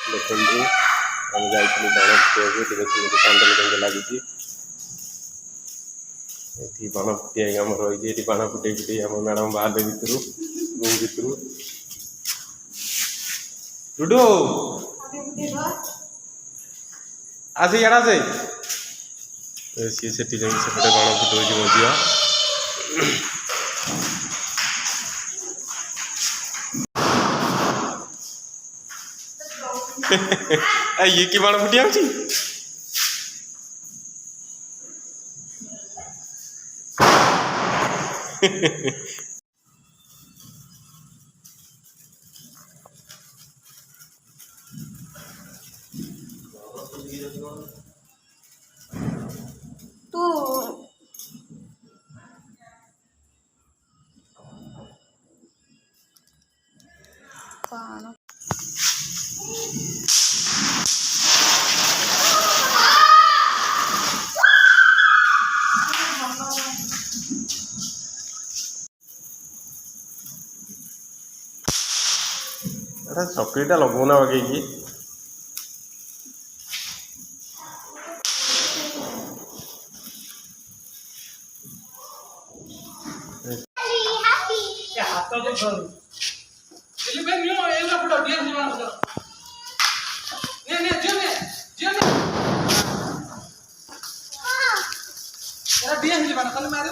देखु आम जाइए बाण फुटे देखते कैंडल केंद्र लगी ये बाण फुटिया आम रही है बाण फुटे फुटे आम मैडम बाहर भर रूम भर टुडू आसे याड़ा से सी से सेपटे बाण फुटे मो झी ये कि बाण फुटिया तू कौन चकरीटा लगौना बाकी मारे